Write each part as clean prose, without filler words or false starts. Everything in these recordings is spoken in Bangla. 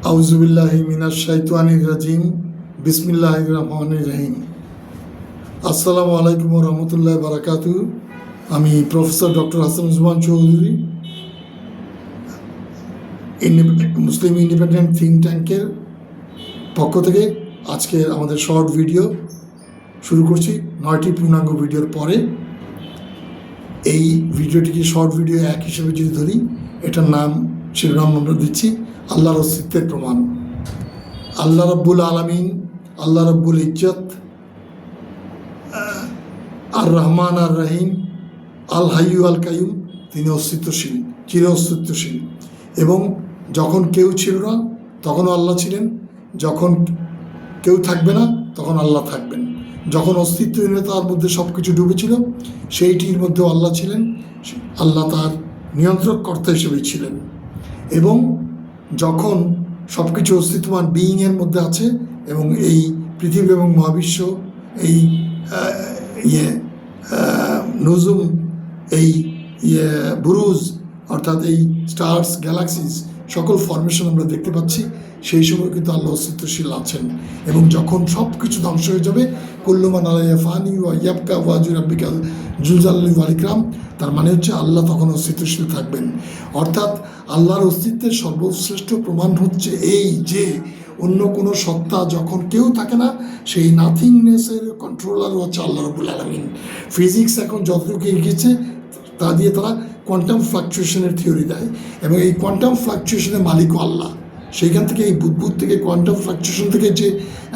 আউযুবিল্লাহি মিনাশ শাইতানির রাজিম। বিসমিল্লাহির রহমানির রহিম। আসসালামু আলাইকুম ওয়া রাহমাতুল্লাহি ওয়া বারাকাতুহু। আমি প্রফেসর ডক্টর হাসানুজ্জামান চৌধুরী, মুসলিম ইন্ডিপেন্ডেন্ট থিঙ্ক ট্যাঙ্কের পক্ষ থেকে আজকে আমাদের শর্ট ভিডিও শুরু করছি। 9টি পূর্ণাঙ্গ ভিডিওর পরে এই ভিডিওটিকে শর্ট ভিডিও এক হিসেবে যদি ধরি, এটার নাম শিরোনাম আমরা দিচ্ছি আল্লাহর অস্তিত্বের প্রমাণ। আল্লাহ রাব্বুল আলামিন, আল্লাহ রাব্বুল ইজ্জত, আর রহমান আর রহিম, আল হাইয়ু আল কাইয়ুম, তিনি অস্তিত্বশীল, চির অস্তিত্বশীল। এবং যখন কেউ ছিল না তখনও আল্লাহ ছিলেন, যখন কেউ থাকবে না তখন আল্লাহ থাকবেন। যখন অস্তিত্বহীনতার মধ্যে সব কিছু ডুবেছিল সেইটির মধ্যেও আল্লাহ ছিলেন, আল্লাহ তার নিয়ন্ত্রণকর্তা হিসেবেই ছিলেন। এবং যখন সব কিছু অস্তিত্ববান বিইংয়ের মধ্যে আছে এবং এই পৃথিবী এবং মহাবিশ্ব, এই নজুম, এই বুরুজ অর্থাৎ এই স্টার্স, গ্যালাক্সিস, সকল ফরমেশন আমরা দেখতে পাচ্ছি, সেই সময় কিন্তু আল্লাহ অস্তিত্বশীল আছেন। এবং যখন সব কিছু ধ্বংস হয়ে যাবে, কুল্লুমান আলাইহা ফানি ওয়া ইয়াবকা ওয়াজহু রাব্বিকা যুল জালালি ওয়াল ইকরাম, তার মানে হচ্ছে আল্লাহ তখন অস্তিত্বশীল থাকবেন। অর্থাৎ আল্লাহর অস্তিত্বের সর্বশ্রেষ্ঠ প্রমাণ হচ্ছে এই যে অন্য কোনো সত্তা যখন কেউ থাকে না, সেই নাথিংনেসের কন্ট্রোলার হচ্ছে আল্লাহ রাব্বুল আলামিন। ফিজিক্স এখন যতটুকু এগিয়েছে তা দিয়ে তারা কোয়ান্টাম ফ্লাকচুয়েশনের থিওরি দেয়, এবং এই কোয়ান্টাম ফ্লাকচুয়েশনের মালিকও আল্লাহ। সেইখান থেকে এই বুদবুদ থেকে কোয়ান্টাম ফ্লাকচুয়েশন থেকে যে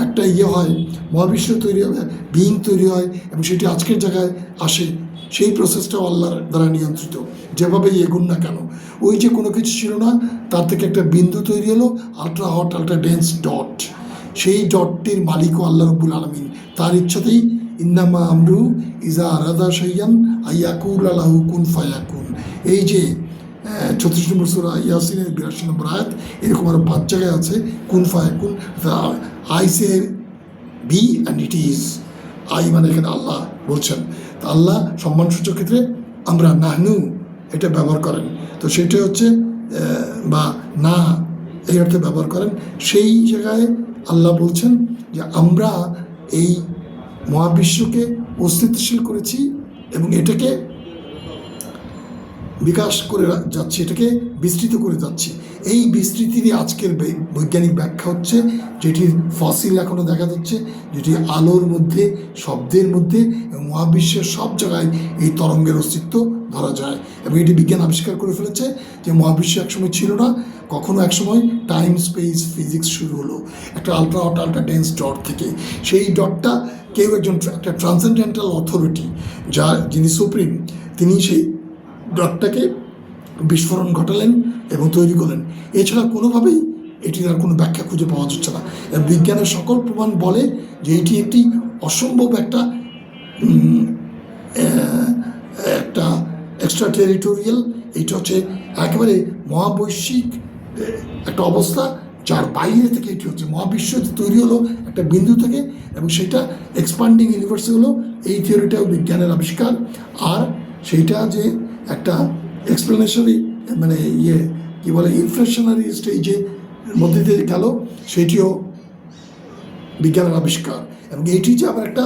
একটা হয়, মহাবিশ্ব তৈরি হয়, বিইং তৈরি হয় এবং সেটি আজকের জায়গায় আসে, সেই প্রসেসটাও আল্লাহর দ্বারা নিয়ন্ত্রিত। যেভাবেই এগুন না কেন, ওই যে কোনো কিছু ছিল না, তার থেকে একটা বিন্দু তৈরি হলো, ultra hot, ultra dense dot. সেই ডটটির মালিকও আল্লাহ রাব্বুল আলামিন। তার ইচ্ছাতেই ইন্নামা আমরু ইজা আরাদা শাইয়ান আইয়াকুল লাহু কুন ফায়াকুন। এই যে 34 নম্বর সূরা ইয়াসিনের 82 নম্বর আয়াত, এরকম আরও 5 জায়গায় আছে কুন ফায়াকুন। I say be and it is. I মানে এখানে আল্লাহ বলছেন। তা আল্লাহ সম্মানসূচক ক্ষেত্রে আমরা নাহনু এটা ব্যবহার করেন, তো সেটা হচ্ছে বা না এই অর্থে ব্যবহার করেন। সেই জায়গায় আল্লাহ বলছেন যে আমরা এই মহাবিশ্বকে অস্তিত্বশীল করেছি এবং এটাকে বিকাশ করে যাচ্ছি, এটাকে বিস্তৃত করে যাচ্ছি। এই বিস্তৃতিরই আজকের বৈজ্ঞানিক ব্যাখ্যা হচ্ছে, যেটির ফসিল এখনও দেখা যাচ্ছে, যেটি আলোর মধ্যে, শব্দের মধ্যে এবং মহাবিশ্বের সব জায়গায় এই তরঙ্গের অস্তিত্ব ধরা যায়। এবং এটি বিজ্ঞান আবিষ্কার করে ফেলেছে যে মহাবিশ্ব একসময় ছিল না, কখনো একসময় টাইম স্পেস ফিজিক্স শুরু হলো একটা ultra hot, ultra dense dot থেকে। সেই ডটটা কেউ একজন, একটা ট্রান্সেন্ডেন্টাল অথরিটি, যিনি সুপ্রিম, তিনি সেই ডটটাকে বিস্ফোরণ ঘটালেন এবং তৈরি করলেন। এছাড়া কোনোভাবেই এটির আর কোনো ব্যাখ্যা খুঁজে পাওয়া যাচ্ছে না। বিজ্ঞানের সকল প্রমাণ বলে যে এটি একটি অসম্ভব একটা এক্সট্রা টেরিটোরিয়াল, এইটা হচ্ছে একেবারে মহাবৈশ্বিক একটা অবস্থা, যার বাইরে থেকে এটি হচ্ছে। মহাবিশ্ব তৈরি হলো একটা বিন্দু থেকে এবং সেটা এক্সপান্ডিং ইউনিভার্সে হলো, এই থিওরিটাও বিজ্ঞানের আবিষ্কার। আর সেইটা যে একটা এক্সপ্লেনেশনারি মানে কী বলে ইনফ্লেশনারি স্টেজে মধ্যে দিয়ে গেল, সেটিও বিজ্ঞানের আবিষ্কার। এবং এইটি যে আবার একটা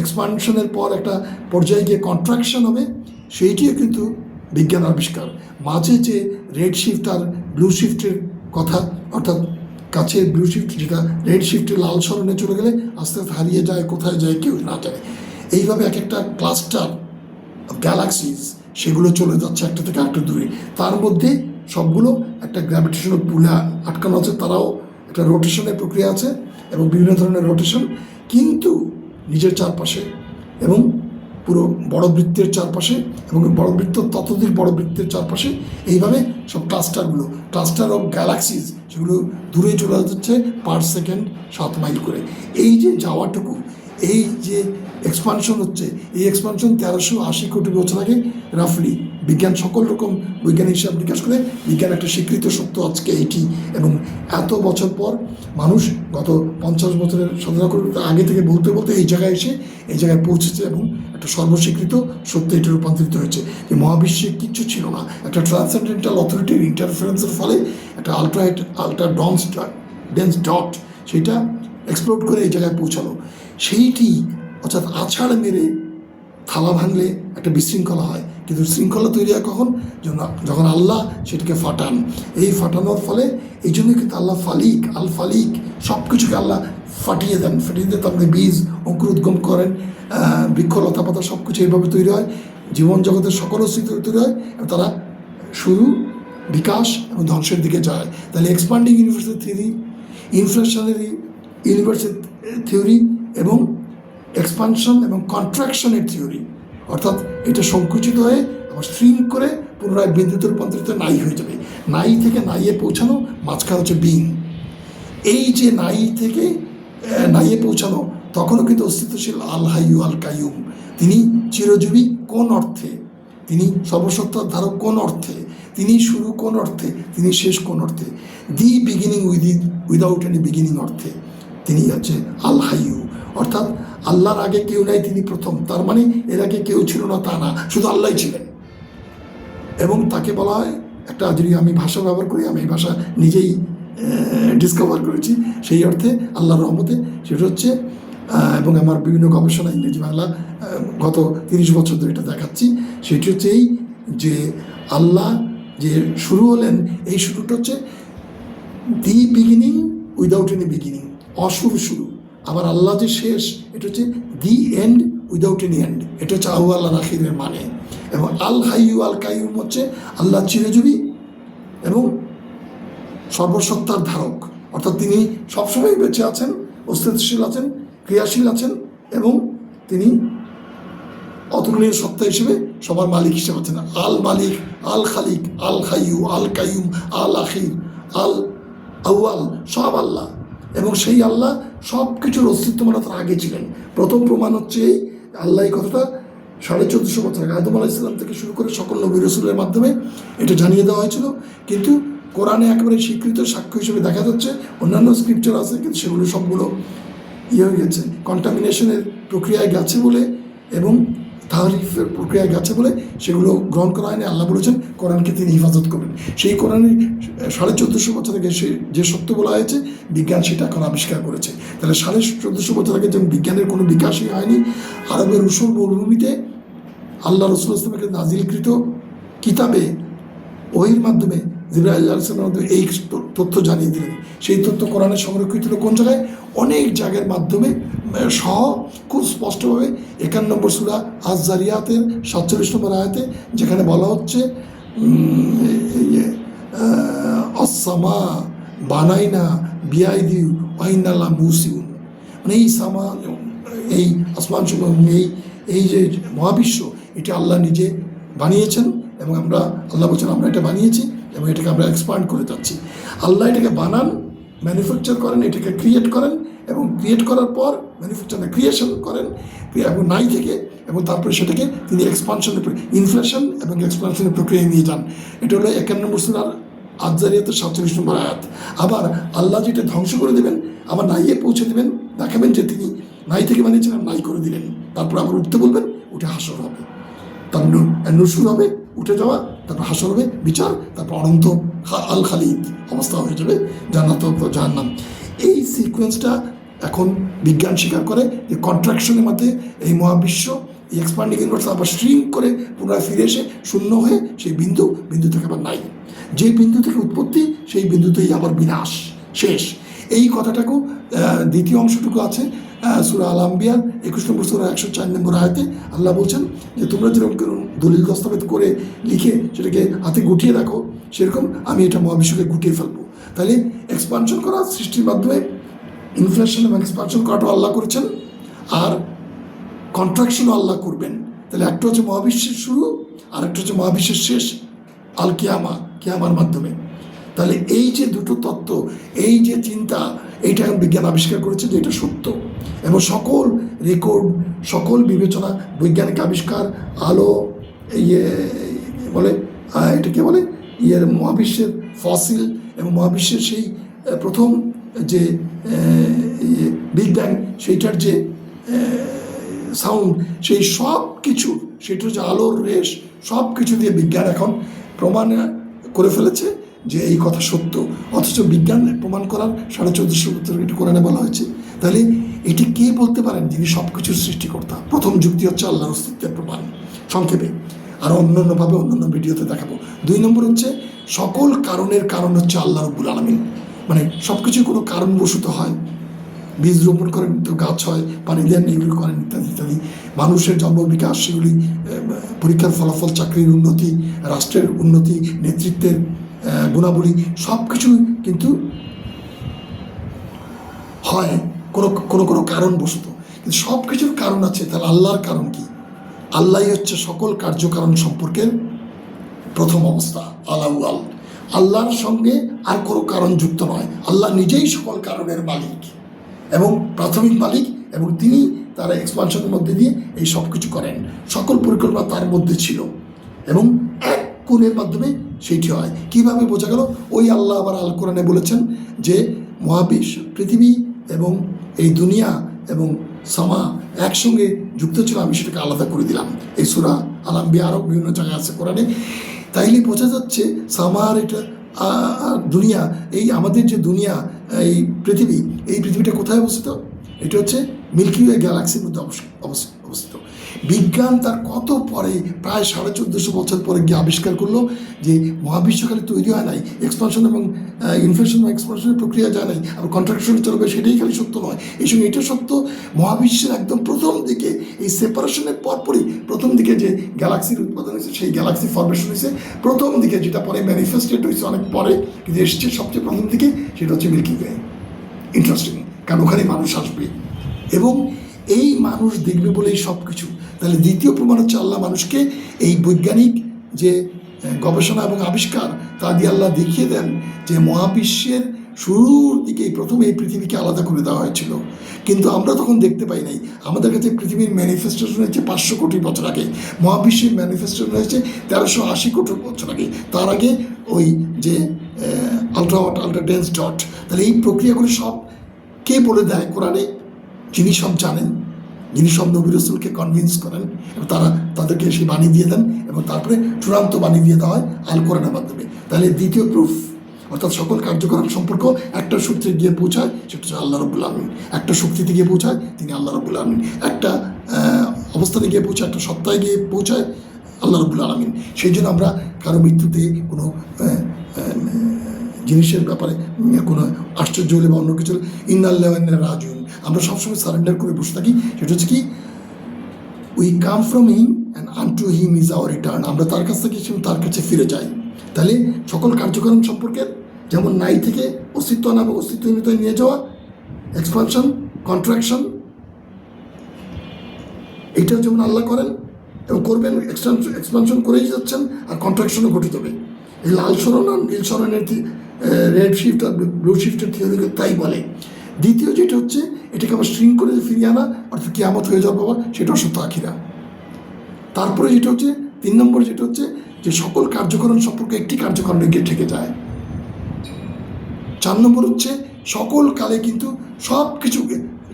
এক্সপানশনের পর একটা পর্যায়ে গিয়ে কন্ট্রাকশন হবে, সেইটিও কিন্তু বিজ্ঞান আবিষ্কার। মাঝে যে রেড শিফট আর ব্লু শিফটের কথা, অর্থাৎ কাছের ব্লু শিফট যেটা রেড শিফটে লাল সরণে চলে গেলে আস্তে আস্তে হারিয়ে যায়, কোথায় যায় কেউ না জানে। এইভাবে এক একটা ক্লাস্টার গ্যালাক্সিস সেগুলো চলে যাচ্ছে একটা থেকে আরেকটা দূরে, তার মধ্যে সবগুলো একটা গ্র্যাভিটেশনাল পুলে আটকানো আছে, তারাও একটা রোটেশনের প্রক্রিয়া আছে এবং বিভিন্ন ধরনের রোটেশন, কিন্তু নিজের চারপাশে এবং পুরো বড় বৃত্তের চারপাশে এবং বড় বৃত্ত ততোধিক বড় বৃত্তের চারপাশে, এইভাবে সব ক্লাস্টার অফ গ্যালাক্সিস সেগুলো দূরে চলে যাচ্ছে পার সেকেন্ড 7 মাইল করে। এই যে যাওয়াটুকু, এই যে এক্সপানশন হচ্ছে, এই এক্সপানশন 1380 কোটি বছর আগে রাফলি বিজ্ঞান সকল রকম বৈজ্ঞানিক হিসাব নিকাশ করে বিজ্ঞান একটা স্বীকৃত সত্য আজকে এইটি। এবং এত বছর পর মানুষ গত 50 বছরের 17 কোটি আগে থেকে বলতে বলতে এই জায়গায় এসে এই জায়গায় পৌঁছেছে এবং একটা সর্বস্বীকৃত সত্য এটা রূপান্তরিত হয়েছে যে মহাবিশ্বে কিচ্ছু ছিল না, একটা ট্রান্সেন্ডেন্টাল অথরিটির ইন্টারফারেন্সের ফলে একটা আল্ট্রা ডেন্স ডট সেটা এক্সপ্লোড করে এই জায়গায় পৌঁছালো। সেইটি অর্থাৎ আছাড় মেরে থালা ভাঙলে একটা বিশৃঙ্খলা হয়, কিন্তু শৃঙ্খলা তৈরি হয় কখন? যখন আল্লাহ সেটাকে ফাটান। এই ফাটানোর ফলে এই জন্য কিন্তু আল্লাহ আল ফালিক সব কিছুকে আল্লাহ ফাটিয়ে দেন, তারপরে বীজ অঙ্কুরোদ্গম করেন, বৃক্ষ লতাপাতা সব কিছু এইভাবে তৈরি হয়, জীবন জগতের সকল অস্তিত্ব তৈরি হয় এবং তারা শুরু বিকাশ এবং ধ্বংসের দিকে যায়। তাহলে এক্সপান্ডিং ইউনিভার্সের থিওরি, ইনফ্লেশনারি ইউনিভার্সের থিওরি এবং এক্সপানশন এবং কন্ট্রাকশনের থিওরি, অর্থাৎ এটা সংকুচিত হয়ে আবার শ্রিঙ্ক করে পুনরায় বিন্দুতে রূপান্তরিত নাই হয়ে যাবে। নাই থেকে নাইয়ে পৌঁছানো, মাঝখানে হচ্ছে বিং। এই যে নাই থেকে নাইয়ে পৌঁছানো তখনও কিন্তু অস্তিত্বশীল আল হাইয়ু আল কাইয়ুম। তিনি চিরজীবী কোন অর্থে, তিনি সর্বসত্তার ধারক কোন অর্থে, তিনি শুরু কোন অর্থে, তিনি শেষ কোন অর্থে, দি বিগিনিং উইদাউট এনি বিগিনিং অর্থে তিনি হচ্ছে আল হাইয়ু। অর্থাৎ আল্লাহর আগে কেউ নাই, তিনি প্রথম। তার মানে এর আগে কেউ ছিল না তা না, শুধু আল্লাহই ছিলেন। এবং তাকে বলা হয় একটা, যদি আমি ভাষা ব্যবহার করি, আমি এই ভাষা নিজেই ডিসকভার করেছি সেই অর্থে আল্লাহর রহমতে, সেটা হচ্ছে এবং আমার বিভিন্ন গবেষণা ইংরেজি বাংলা গত 30 বছর ধরে এটা দেখাচ্ছি, সেটি হচ্ছে এই যে আল্লাহ যে শুরু হলেন, এই শুরুটা হচ্ছে the beginning without any beginning, শুরু। আবার আল্লাহ যে শেষ, এটা হচ্ছে the end without any end, এটা হচ্ছে আউয়াল আর আখিরের মানে। এবং আল হাইয়ু আল কাইয়ুম হচ্ছে আল্লাহ চিরজীবী এবং সর্বসত্তার ধারক, অর্থাৎ তিনি সবসময় বেঁচে আছেন, অস্তিত্বশীল আছেন, ক্রিয়াশীল আছেন এবং তিনি অতুলনীয় সত্তা হিসেবে সবার মালিক হিসেবে আছেন। আল মালিক, আল খালিক, আল হাইয়ু, আল কাইয়ুম, আল আখির, আল আউয়াল, সব আল্লাহ। এবং সেই আল্লাহ সব কিছুর অস্তিত্ব মানে তার আগে ছিলেন। প্রথম প্রমাণ হচ্ছে এই আল্লাহ, এই কথাটা 1450 বছর আগে আদম আলাইহিস সালাম থেকে শুরু করে সকল নবী রসুলের মাধ্যমে এটা জানিয়ে দেওয়া হয়েছিল। কিন্তু কোরআনে একেবারে স্বীকৃত সাক্ষ্য হিসেবে দেখা যাচ্ছে, অন্যান্য স্ক্রিপচার আছে কিন্তু সেগুলো সবগুলো হয়ে গেছে, কন্টামিনেশনের প্রক্রিয়ায় গেছে বলে এবং তাহরিফের প্রক্রিয়ায় গেছে বলে সেগুলো গ্রহণ করা হয়নি। আল্লাহ বলেছেন কোরআনকে তিনি হেফাজত করবেন। সেই কোরআনের 1450 বছর আগে যে সত্য বলা হয়েছে, বিজ্ঞান সেটা এখন আবিষ্কার করেছে। তাহলে 1450 বছর আগে যেমন বিজ্ঞানের কোনো বিকাশই হয়নি, আরবের রসুল মরুভূমিতে আল্লাহ রসুল ইসলামকে নাজিলকৃত কিতাবে ওহির মাধ্যমে জিবরাইল আলাইহিস সালামের মাধ্যমে এই তথ্য জানিয়ে দিলেন। সেই তথ্য কোরআনে সংরক্ষিত হলো কোন জায়গায়? অনেক জায়গার মাধ্যমে সহ খুব স্পষ্টভাবে 51 নম্বর সূরা আয-যারিয়াতের 47 নম্বর আয়াতে, যেখানে বলা হচ্ছে আস-সামা বানাইনা বিআইদি ওয়া ইন্না লা মুসিউন, মানে এই সামা, এই আসমান সমূহ, এই যে মহাবিশ্ব, এটা আল্লাহ নিজে বানিয়েছেন এবং আল্লাহ বলছেন আমরা এটা বানিয়েছি এবং এটাকে আমরা এক্সপান্ড করে যাচ্ছি। আল্লাহ এটাকে বানান, ম্যানুফ্যাকচার করেন, এটাকে ক্রিয়েট করেন এবং ক্রিয়েট করার পর ম্যানুফ্যাকচার ক্রিয়েশন করেন এবং নাই থেকে, এবং তারপরে সেটাকে তিনি এক্সপানশনের ইনফ্লেশন এবং এক্সপানশনের প্রক্রিয়ায় নিয়ে যান। এটা হলো 51 নম্বর সূরার আয-যারিয়াতের 47 নম্বর আয়াত। আবার আল্লাহ যেটা ধ্বংস করে দেবেন, আবার নাইয়ে পৌঁছে দেবেন, দেখাবেন যে তিনি নাই থেকে বানিয়েছিলেন, নাই করে দিলেন, তারপর আবার উঠতে বলবেন, উঠে হাসর হবে, তারপর নুশুর হবে, উঠে যাওয়া, তারপর হাসর হবে, বিচার, তারপর অনন্ত আল খালিদ অবস্থা হয়ে যাবে, জান্নাত ও জাহান্নাম। এই সিকোয়েন্সটা এখন বিজ্ঞান স্বীকার করে যে কন্ট্রাকশনের মধ্যে এই মহাবিশ্ব, এই এক্সপান্ডিং ইউনিভার্স আবার শ্রিঙ্ক করে পুনরায় ফিরে এসে শূন্য হয়ে সেই বিন্দু থেকে আবার নাই, যে বিন্দু থেকে উৎপত্তি সেই বিন্দুতেই আবার বিনাশ, শেষ। এই কথাটাকেও দ্বিতীয় অংশটুকু আছে সূরা আল আম্বিয়া 21 নম্বর সূরা 104 নম্বর আয়াতে আল্লাহ বলছেন যে তোমরা যেরকম দলিল দস্তাবেজ করে লিখে সেটাকে হাতে গুটিয়ে রাখো, সেরকম আমি এটা মহাবিশ্বকে গুটিয়ে ফেলবো। তাহলে এক্সপানশন করা সৃষ্টির মাধ্যমে ইনফ্লেশন এবং এক্সপানশন করাটাও আল্লাহ করেছেন, আর কন্ট্রাকশনও আল্লাহ করবেন। তাহলে একটা হচ্ছে মহাবিশ্বের শুরু, আর একটা হচ্ছে মহাবিশ্বের শেষ, আল কিয়ামার মাধ্যমে। তাহলে এই যে দুটো তত্ত্ব, এই যে চিন্তা, এইটা এখন বিজ্ঞান আবিষ্কার করেছে যে এটা সত্য, এবং সকল রেকর্ড, সকল বিবেচনা, বৈজ্ঞানিক আবিষ্কার, আলো বলে এটাকে বলে মহাবিশ্বের ফসিল এবং মহাবিশ্বের সেই প্রথম যে বিগ ব্যাং, সেইটার যে সাউন্ড, সেই সব কিছু, সেটা হচ্ছে আলোর রেশ, সব কিছু দিয়ে বিজ্ঞান এখন প্রমাণ করে ফেলেছে যে এই কথা সত্য। অথচ বিজ্ঞান প্রমাণ করার 1450 বছর এটা কোরআনে বলা হয়েছে। তাহলে এটি কে বলতে পারেন যিনি সব কিছুর সৃষ্টিকর্তা? প্রথম যুক্তি হচ্ছে আল্লাহর অস্তিত্বের প্রমাণ, সংক্ষেপে, আর অন্যান্যভাবে অন্যান্য ভিডিওতে দেখাবো। 2 নম্বর হচ্ছে সকল কারণের কারণ হচ্ছে আল্লাহ রাব্বুল আলামিন। মানে সব কিছু কোনো কারণবশত হয়, বীজ রোপণ করেন তো গাছ হয়, পানি দেন এগুলি করেন ইত্যাদি ইত্যাদি। মানুষের জন্ম বিকাশ, সেগুলি পরীক্ষার ফলাফল, চাকরির উন্নতি, রাষ্ট্রের উন্নতি, নেতৃত্বের গুণাবলী, সব কিছু কিন্তু হয় কোনো কোনো কোনো কারণবশত। কিন্তু সব কিছুর কারণ আছে, তাহলে আল্লাহর কারণ কি? আল্লাহই হচ্ছে সকল কার্যকারণ সম্পর্কের প্রথম অবস্থা, আলাউয়াল। আল্লাহর সঙ্গে আর কোনো কারণ যুক্ত নয়। আল্লাহ নিজেই সকল কারণের মালিক এবং প্রাথমিক মালিক, এবং তিনি তার এক্সপানশনের মধ্যে দিয়ে এই সব কিছু করেন। সকল পরিকল্পনা তার মধ্যে ছিল এবং এক কোণের মাধ্যমে সেইটি হয়। কিভাবে বোঝা গেল? ওই আল্লাহ আবার আল কোরআনে বলেছেন যে মহাবিশ্ব, পৃথিবী এবং এই দুনিয়া এবং সামা একসঙ্গে যুক্ত ছিল, আমি সেটাকে আলাদা করে দিলাম। এই সূরা আল আম্বিয়া আরও বিভিন্ন জায়গায় আছে কোরআনে। তাইলে বোঝা যাচ্ছে সামার এটা দুনিয়া, এই আমাদের যে দুনিয়া, এই পৃথিবী, এই পৃথিবীটা কোথায় অবস্থিত? এটা হচ্ছে মিল্কি ওয়ে গ্যালাক্সির মধ্যে অবস্থিত। বিজ্ঞান তার কত পরে, প্রায় 1450 বছর পরে গিয়ে আবিষ্কার করলো যে মহাবিশ্ব খালি তৈরি হয় নাই, এক্সপানশন এবং ইনফ্লেশন বা এক্সপানশনের প্রক্রিয়া যায় নাই, আর কন্ট্রাকশনে চলবে সেটাই খালি সত্য নয়। এই সঙ্গে এটা সত্য, মহাবিশ্বের একদম প্রথম দিকে, এই সেপারেশনের পরপরই প্রথম দিকে যে গ্যালাক্সির উৎপাদন হয়েছে, সেই গ্যালাক্সি ফরমেশন হয়েছে প্রথম দিকে, যেটা পরে ম্যানিফেস্টেড হয়েছে অনেক পরে, কিন্তু এসছে সবচেয়ে প্রথম দিকে, সেটা হচ্ছে মিল্কি ওয়ে। ইন্টারেস্টিং, কারণ ওখানে মানুষ আসবে এবং এই মানুষ দেখবে বলেই সব কিছু। তাহলে দ্বিতীয় প্রমাণ হচ্ছে আল্লাহ মানুষকে এই বৈজ্ঞানিক যে গবেষণা এবং আবিষ্কার, তা দিয়ে আল্লাহ দেখিয়ে দেন যে মহাবিশ্বের শুরুর দিকেই প্রথম এই পৃথিবীকে আলাদা করে দেওয়া হয়েছিল, কিন্তু আমরা তখন দেখতে পাই নাই। আমাদের কাছে পৃথিবীর ম্যানিফেস্টেশন হয়েছে 500 কোটি বছর আগে, মহাবিশ্বের ম্যানিফেস্টেশন হয়েছে 1380 কোটি বছর আগে। তার আগে ওই যে আলট্রা ডেন্স ডট। তাহলে এই প্রক্রিয়াগুলি সব কে বলে দেয় কোরআনে? যিনি সব জানেন, যিনি সব নবী রাসূলকে কনভিন্স করেন এবং তাদেরকে সেই বাণী দিয়ে দেন, এবং তারপরে চূড়ান্ত বাণী দিয়ে দেওয়া হয় আল কোরআনের মাধ্যমে। তাহলে দ্বিতীয় প্রুফ, অর্থাৎ সকল কার্যকরণ সম্পর্ক একটা সূত্রে গিয়ে পৌঁছায়, সেটা হচ্ছে আল্লাহ রাব্বুল আলামিন। একটা শক্তিতে গিয়ে পৌঁছায়, তিনি আল্লাহ রাব্বুল আলামিন। একটা অবস্থানে গিয়ে পৌঁছায়, একটা সত্তায় গিয়ে পৌঁছায়, আল্লাহ রাব্বুল আলামিন। সেই জন্য আমরা কারো মৃত্যুতে কোনো জিনিসের ব্যাপারে কোনো আশ্চর্য হলে বা অন্য কিছু হলে ইন্না লিল্লাহি ওয়া ইন্না ইলাইহি রাজিউন আমরা সবসময় সারেন্ডার করে বসে থাকি। সেটা হচ্ছে কি, we come from him and unto him is our return. আমরা তার কাছ থেকে তার কাছে ফিরে যাই। তাহলে সকল কার্যক্রম সম্পর্কের, যেমন নাই থেকে অস্তিত্ব আনা এবং অস্তিত্বহীনতায় নিয়ে যাওয়া, এক্সপানশন, কন্ট্রাকশন, এইটাও যেমন আল্লাহ করেন এবং করবেন, এক্সপানশন করেই যাচ্ছেন, আর কন্ট্রাকশনও ঘটে যাবে। এই লাল সরণ আর নীল সরণের রেড শিফট আর ব্লু শিফটের থিওরিকে তাই বলে। দ্বিতীয় যেটা হচ্ছে, এটাকে আবার স্ট্রিং করে ফিরিয়ে আনা, অর্থাৎ কিয়ামত হয়ে যাওয়ার বাবা, সেটা অসত্য আখিরা। তারপরে যেটা হচ্ছে 3 নম্বর, যেটা হচ্ছে যে সকল কার্যকরণ সম্পর্কে একটি কার্যকরণে গিয়ে ঠেকে যায়। 4 নম্বর হচ্ছে সকল কালে কিন্তু সব কিছু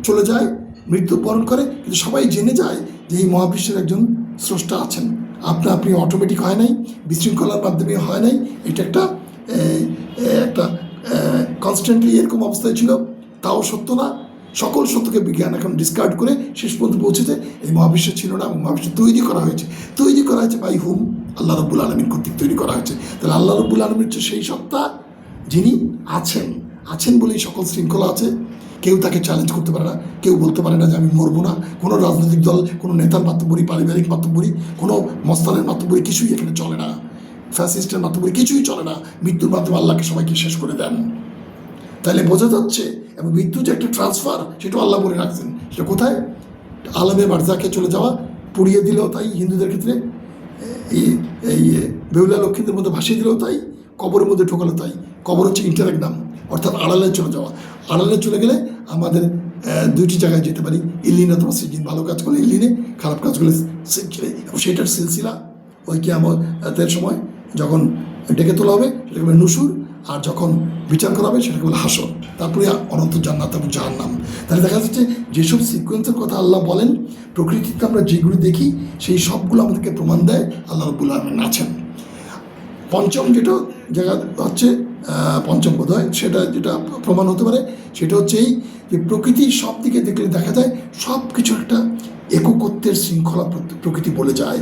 চলে যায়, মৃত্যুবরণ করে, কিন্তু সবাই জেনে যায় যে এই মহাবিশ্বের একজন স্রষ্টা আছেন। আপনি অটোমেটিক হয় নাই, বিশৃঙ্খলার মাধ্যমে হয় নাই, এটা একটা কনস্ট্যান্টলি এরকম অবস্থায় ছিল, তাও সত্য না। সকল সত্যকে বিজ্ঞান এখন ডিসকার্ড করে শেষ পর্যন্ত পৌঁছেছে এই মহাবিশ্ব ছিল না, এবং মহাবিশ্ব তৈরি করা হয়েছে বাই হুম? আল্লাহ রাব্বুল আলামিন কর্তৃক তৈরি করা হয়েছে। তাহলে আল্লাহ রাব্বুল আলামিন হচ্ছে সেই সত্তা যিনি আছেন বলেই সকল শৃঙ্খলা আছে। কেউ তাকে চ্যালেঞ্জ করতে পারে না, কেউ বলতে পারে না যে আমি মরবো না। কোনো রাজনৈতিক দল, কোনো নেতার মাতব্বরি, পারিবারিক মাতব্বরি, কোনো মস্তানের মাতব্বরি কিছুই এখানে চলে না, ফ্যাসিস্টের মাতব্বরি কিছুই চলে না। মৃত্যুর মাধ্যমে আল্লাহকে সবাইকে শেষ করে দেন। তাহলে বোঝা যাচ্ছে, এবং মৃত্যু যে একটা ট্রান্সফার, সেটাও আল্লাহ বলে রাখছেন। সেটা কোথায়? আলমে বারজাকে চলে যাওয়া, পুড়িয়ে দিলেও তাই হিন্দুদের ক্ষেত্রে, এই বেহুলা লক্ষ্মীদের মধ্যে ভাসিয়ে দিলেও তাই, কবরের মধ্যে ঢোকালো তাই। কবর হচ্ছে ইন্টারেকনাম, অর্থাৎ আড়ালে চলে যাওয়া। আড়ালে চলে গেলে আমাদের 2টি জায়গায় যেতে পারি। ইল্লিন অথবা সিজিন, ভালো কাজ করলে ইল্লিনে, খারাপ কাজ করলে সিজিনে, এবং সেটার সিলসিলা ওই কিয়ামতের সময় যখন ডেকে তোলা হবে, সেটাকে বলে নুশুর। আর যখন বিচার করা হবে সেটাকে বলে হাসর, তারপরে অনন্ত জান্নাত এবং জাহান্নাম। তাহলে দেখা যাচ্ছে যেসব সিকোয়েন্সের কথা আল্লাহ বলেন, প্রকৃতিতে আমরা যেগুলো দেখি সেই সবগুলো আমাদেরকে প্রমাণ দেয় আল্লাহ রাব্বুল আলামিন আছেন। পঞ্চম যেটা জায়গা হচ্ছে পঞ্চম বোধ হয়, সেটা যেটা প্রমাণ হতে পারে সেটা হচ্ছে এই যে প্রকৃতির সব দিকে দেখলে দেখা যায় সব কিছু একটা এককত্বের শৃঙ্খলা প্রকৃতি বলে যায়।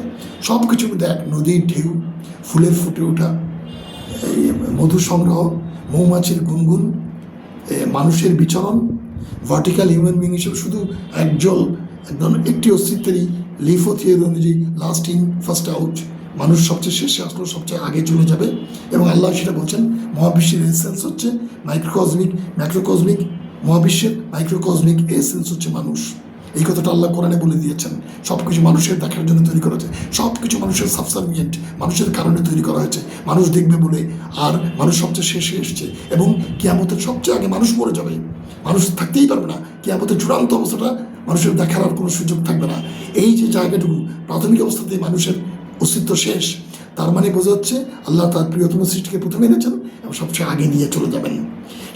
সব কিছুর মধ্যে এক নদীর ঢেউ, ফুলের ফুটে ওঠা, এই মধু সংগ্রহ, মৌমাছির গুনগুন, মানুষের বিচরণ, ভার্টিক্যাল হিউম্যান বিং হিসেবে শুধু একদম একটি অস্তিত্বেরই লিফো থিওরি অনুযায়ী লাস্ট ইন ফার্স্ট আউট, মানুষ সবচেয়ে শেষে আসলো, সবচেয়ে আগে চলে যাবে। এবং আল্লাহ সেটা বলছেন মহাবিশ্বের এসেন্স হচ্ছে মাইক্রোকসমিক, ম্যাক্রোকসমিক, মহাবিশ্বের মাইক্রোকসমিক এসেন্স হচ্ছে মানুষ। এই কথাটা আল্লাহ কোরআনে বলে দিয়েছেন। সব কিছু মানুষের দেখার জন্য তৈরি করা হয়েছে, সব কিছু মানুষের সাবসার্ভিয়েন্ট, মানুষের কারণে তৈরি করা হয়েছে, মানুষ দেখবে বলে। আর মানুষ সবচেয়ে শেষে এসছে এবং কিয়ামতের সবচেয়ে আগে মানুষ মরে যাবে, মানুষ থাকতেই পারবে না। কিয়ামতের চূড়ান্ত অবস্থাটা মানুষের দেখার আর কোনো সুযোগ থাকবে না। এই যে জায়গাটুকু প্রাথমিক অবস্থাতেই মানুষের অস্তিত্ব শেষ, তার মানে বোঝা যাচ্ছে আল্লাহ তার প্রিয়তম সৃষ্টিকে প্রথমে এনেছেন এবং সবচেয়ে আগে নিয়ে চলে যাবেন।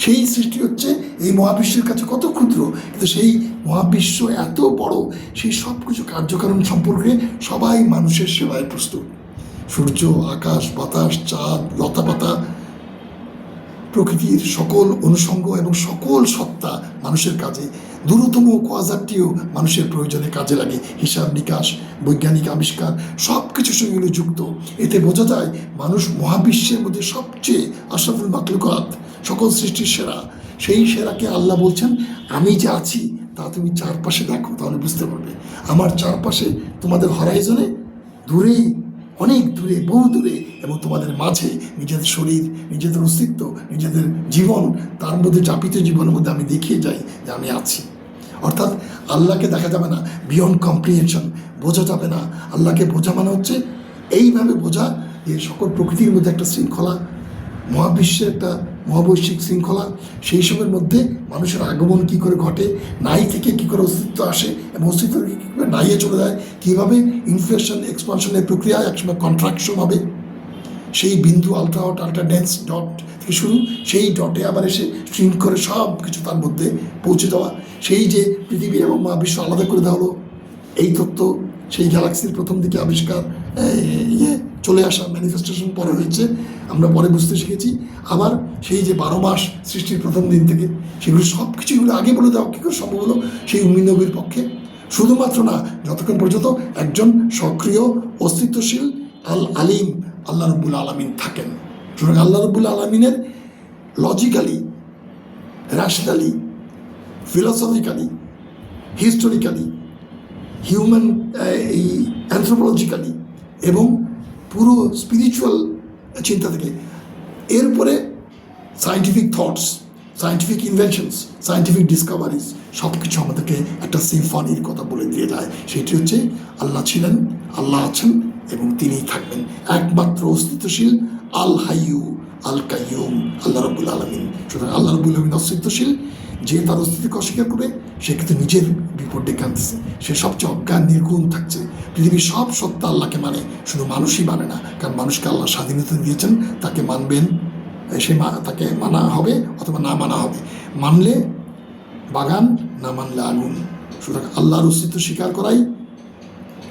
সেই সৃষ্টি হচ্ছে এই মহাবিশ্বের কাছে কত ক্ষুদ্র, কিন্তু সেই মহাবিশ্ব এত বড়, সেই সব কিছু কার্যকারণ সম্পর্কে সবাই মানুষের সেবায় প্রস্তুত। সূর্য, আকাশ, বাতাস, চাঁদ, লতাপাতা, প্রকৃতির সকল অনুষঙ্গ এবং সকল সত্তা মানুষের কাজে, দূরতম কোয়াজারটিও মানুষের প্রয়োজনে কাজে লাগে। হিসাব নিকাশ, বৈজ্ঞানিক আবিষ্কার সব কিছুর সঙ্গে যুক্ত। এতে বোঝা যায় মানুষ মহাবিশ্বের মধ্যে সবচেয়ে আশরাফুল মাখলুকাত, সকল সৃষ্টির সেরা। সেই সেরাকে আল্লাহ বলছেন আমি যে আছি তা তুমি চারপাশে দেখো, তাহলে বুঝতে পারবে। আমার চারপাশে তোমাদের হরাইজনে দূরেই, অনেক দূরে, বহু দূরে, এবং তোমাদের মাঝে নিজেদের শরীর, নিজেদের অস্তিত্ব, নিজেদের জীবন, তার মধ্যে চাপিত জীবনের মধ্যে আমি দেখিয়ে যাই যে আমি আছি। অর্থাৎ আল্লাহকে দেখা যাবে না বিয়ন্ড কম্প্রিহেনশন, বোঝা যাবে না। আল্লাহকে বোঝা মানে হচ্ছে এইভাবে বোঝা যে সকল প্রকৃতির মধ্যে একটা শৃঙ্খলা, মহাবিশ্বের একটা মহাবৈশ্বিক শৃঙ্খলা, সেই সবের মধ্যে মানুষের আগমন কী করে ঘটে, নাই থেকে কী করে অস্তিত্ব আসে এবং অস্তিত্ব কী করে নাইয়ে চলে যায়, কীভাবে ইনফ্লেশন এক্সপানশনের প্রক্রিয়া একসময় কন্ট্রাকশন হবে, সেই বিন্দু ultra hot, ultra dense dot থেকে শুরু, সেই ডটে আবার এসে স্ট্রিম করে সব কিছু তার মধ্যে পৌঁছে যাওয়া, সেই যে পৃথিবী এবং মহাবিশ্ব আলাদা করে দেওয়া হলো, এই তত্ত্ব সেই গ্যালাক্সির প্রথম দিকে আবিষ্কার, চলে আসা, ম্যানিফেস্টেশন পরে হয়েছে, আমরা পরে বুঝতে শিখেছি। আবার সেই যে 12 মাস সৃষ্টির প্রথম দিন থেকে, সেগুলো সব কিছুগুলো আগে বলে দেওয়া কী করে সম্ভব হলো সেই উম্মি নবীর পক্ষে? শুধুমাত্র না, যতক্ষণ পর্যন্ত একজন সক্রিয় অস্তিত্বশীল আল আলিম আল্লাহ রাব্বুল আলামিন থাকেন। সুতরাং আল্লাহ রাব্বুল আলামিনের লজিক্যালি, র্যাশনালি, ফিলসফিক্যালি, হিস্টোরিক্যালি, হিউম্যান অ্যানথ্রোপোলজিক্যালি এবং পুরো স্পিরিচুয়াল চিন্তা থেকে, এরপরে scientific thoughts, scientific inventions, scientific discoveries, সব কিছু আমাদেরকে একটা সিম্ফনির কথা বলে দিয়ে যায়। সেটি হচ্ছে আল্লাহ ছিলেন, আল্লাহ আছেন এবং তিনিই থাকবেন। একমাত্র অস্তিত্বশীল আল হাইয়ু আল কাইয়ুম আল্লাহ রাব্বুল আলামিন। সুতরাং আল্লাহ রাব্বুল আলামিন অস্তিত্বশীল, যে তার অস্তিত্বকে অস্বীকার করে সে কিন্তু নিজের বিপদ ডেকে আনতেছে, সে সবচেয়ে অজ্ঞান নির্গুণ থাকছে। পৃথিবীর সব সত্তা আল্লাহকে মানে, শুধু মানুষই মানে না, কারণ মানুষকে আল্লাহ স্বাধীনতা দিয়েছেন, তাকে মানবেন, তাকে মানা হবে অথবা না মানা হবে, মানলে বাগান, না মানলে আগুন। সুতরাং আল্লাহর অস্তিত্ব স্বীকার করাই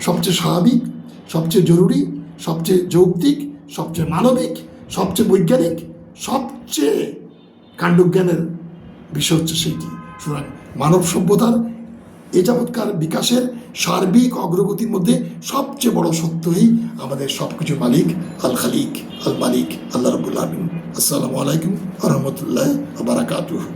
সবচেয়ে স্বাভাবিক, সবচেয়ে জরুরি, সবচেয়ে যৌক্তিক, সবচেয়ে মানবিক, সবচেয়ে বৈজ্ঞানিক, সবচেয়ে কাণ্ডজ্ঞানের বিষয় হচ্ছে সেইটি। সুতরাং মানব সভ্যতার এ যাবৎকার বিকাশের সার্বিক অগ্রগতির মধ্যে সবচেয়ে বড় সত্যই আমাদের সব কিছু মালিক আল খালিক আল মালিক আল্লাহ রাব্বুল আলামিন। আসসালামু আলাইকুম ওয়া রাহমাতুল্লাহি ওয়া বারাকাতুহু।